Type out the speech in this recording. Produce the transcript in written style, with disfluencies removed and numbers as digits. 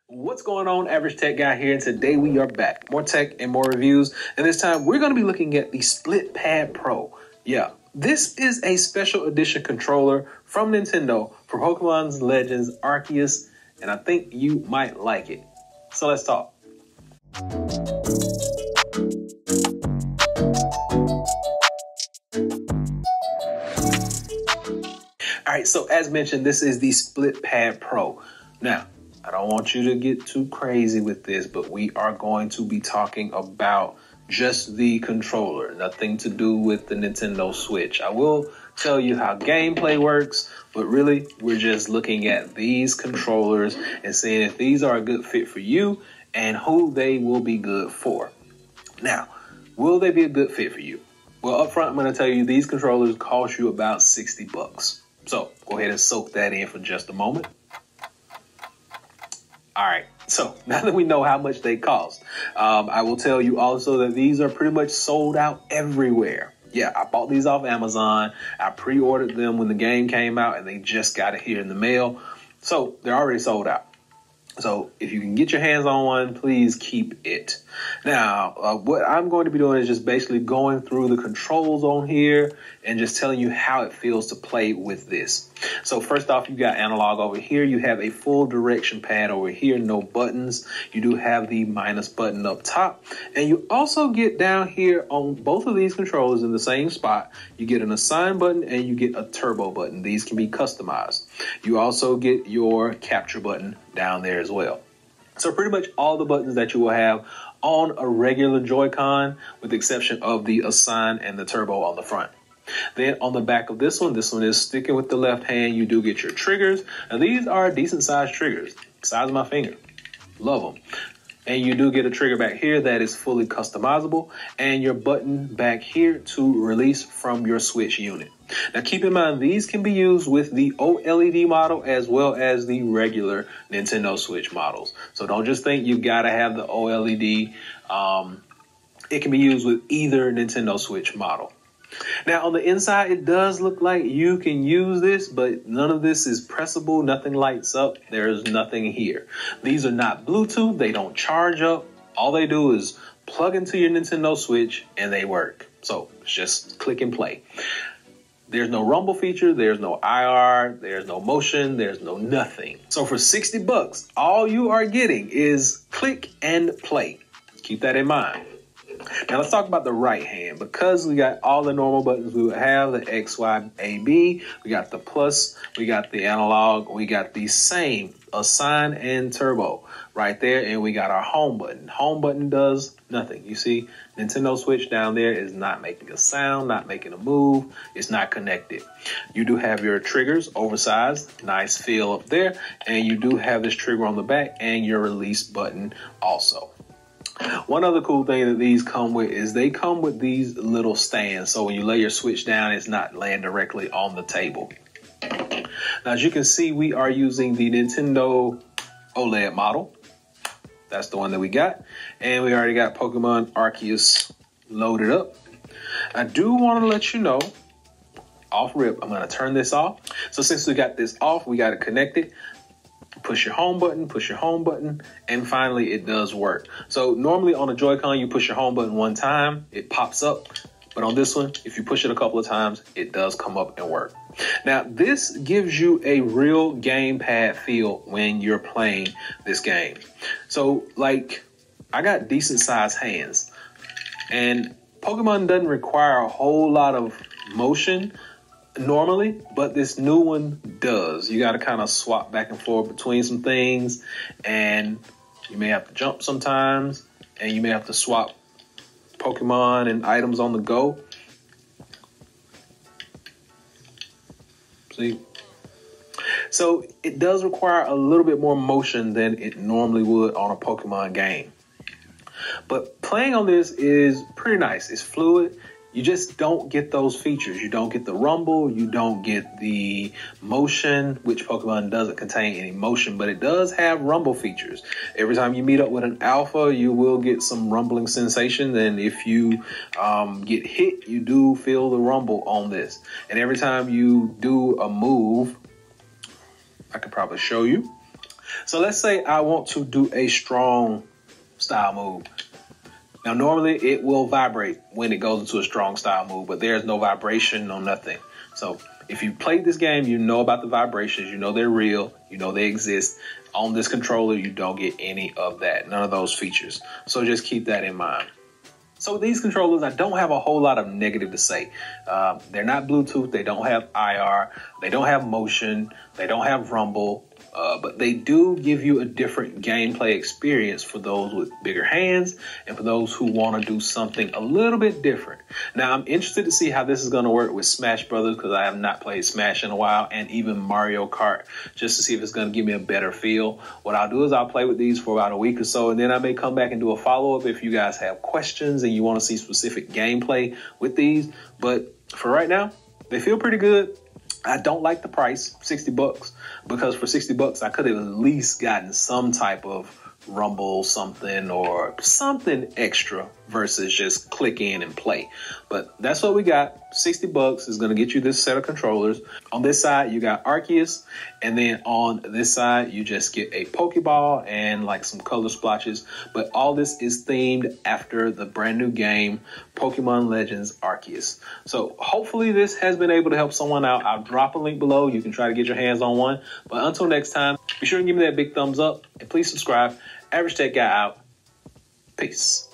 What's going on, Average Tech Guy here, and today we are back. More tech and more reviews, and this time we're going to be looking at the Split Pad Pro. Yeah, this is a special edition controller from Nintendo for Pokemon Legends Arceus, and I think you might like it. So let's talk. All right, so as mentioned, this is the Split Pad Pro. Now, I don't want you to get too crazy with this, but we are going to be talking about just the controller, nothing to do with the Nintendo Switch. I will tell you how gameplay works, but really we're just looking at these controllers and seeing if these are a good fit for you and who they will be good for. Now, will they be a good fit for you? Well, up front, I'm going to tell you these controllers cost you about 60 bucks. So go ahead and soak that in for just a moment. All right, so now that we know how much they cost, I will tell you also that these are pretty much sold out everywhere. Yeah, I bought these off Amazon. I pre-ordered them when the game came out, and they just got it here in the mail. So they're already sold out. So if you can get your hands on one, please keep it. Now, what I'm going to be doing is just basically going through the controls on here and just telling you how it feels to play with this. So first off, you got analog over here. You have a full direction pad over here, no buttons. You do have the minus button up top. And you also get down here on both of these controllers in the same spot. You get an assign button and you get a turbo button. These can be customized. You also get your capture button down there as well. So pretty much all the buttons that you will have on a regular Joy-Con, with the exception of the assign and the turbo on the front. Then on the back of this one is sticking with the left hand. You do get your triggers. Now these are decent sized triggers, size of my finger. Love them. And you do get a trigger back here that is fully customizable, and your button back here to release from your Switch unit. Now keep in mind, these can be used with the OLED model as well as the regular Nintendo Switch models. So don't just think you gotta have the OLED. It can be used with either Nintendo Switch model. Now on the inside, it does look like you can use this, but none of this is pressable. Nothing lights up. There's nothing here. These are not Bluetooth. They don't charge up. All they do is plug into your Nintendo Switch and they work. So it's just click and play. There's no rumble feature. There's no IR. There's no motion. There's no nothing. So for 60 bucks, all you are getting is click and play. Keep that in mind. Now let's talk about the right hand. Because we got all the normal buttons we would have, the X, Y, A, B, we got the plus, we got the analog, we got the same assign and turbo right there, and we got our home button. Home button does nothing. You see, Nintendo Switch down there is not making a sound, not making a move. It's not connected. You do have your triggers, oversized, nice feel up there, and you do have this trigger on the back and your release button also. One other cool thing that these come with is they come with these little stands. So when you lay your Switch down, it's not laying directly on the table. Now, as you can see, we are using the Nintendo OLED model. That's the one that we got. And we already got Pokemon Arceus loaded up. I do want to let you know, off rip, I'm going to turn this off. So since we got this off, we got it connected. Push your home button, and finally it does work. So normally on a Joy-Con, you push your home button one time, it pops up. But on this one, if you push it a couple of times, it does come up and work. Now, this gives you a real gamepad feel when you're playing this game. So, like, I got decent sized hands, and Pokemon doesn't require a whole lot of motion normally, but this new one does. You got to kind of swap back and forth between some things, and you may have to jump sometimes, and you may have to swap Pokemon and items on the go. See? So it does require a little bit more motion than it normally would on a Pokemon game. But playing on this is pretty nice. It's fluid. You just don't get those features. You don't get the rumble. You don't get the motion, which Pokemon doesn't contain any motion, but it does have rumble features. Every time you meet up with an alpha, you will get some rumbling sensation. And if you get hit, you do feel the rumble on this. And every time you do a move, I could probably show you. So let's say I want to do a strong style move. Now, normally it will vibrate when it goes into a strong style move, but there's no vibration, no nothing. So if you played this game, you know about the vibrations, you know they're real, you know they exist. On this controller, you don't get any of that, none of those features. So just keep that in mind. So with these controllers, I don't have a whole lot of negative to say. They're not Bluetooth, they don't have IR, they don't have motion, they don't have rumble, but they do give you a different gameplay experience for those with bigger hands and for those who want to do something a little bit different. Now, I'm interested to see how this is going to work with Smash Brothers because I have not played Smash in a while, and even Mario Kart, just to see if it's going to give me a better feel. What I'll do is I'll play with these for about a week or so, and then I may come back and do a follow-up if you guys have questions and you want to see specific gameplay with these. But for right now, they feel pretty good. I don't like the price, $60, because for $60, I could have at least gotten some type of rumble something or something extra versus just click in and play. But that's what we got. $60 is going to get you this set of controllers. On this side, you got Arceus, and then on this side, you just get a Pokeball and like some color splotches. But all this is themed after the brand new game, Pokemon Legends Arceus. So hopefully this has been able to help someone out. I'll drop a link below. You can try to get your hands on one. But until next time, be sure to give me that big thumbs up and please subscribe. Average Tech Guy out. Peace.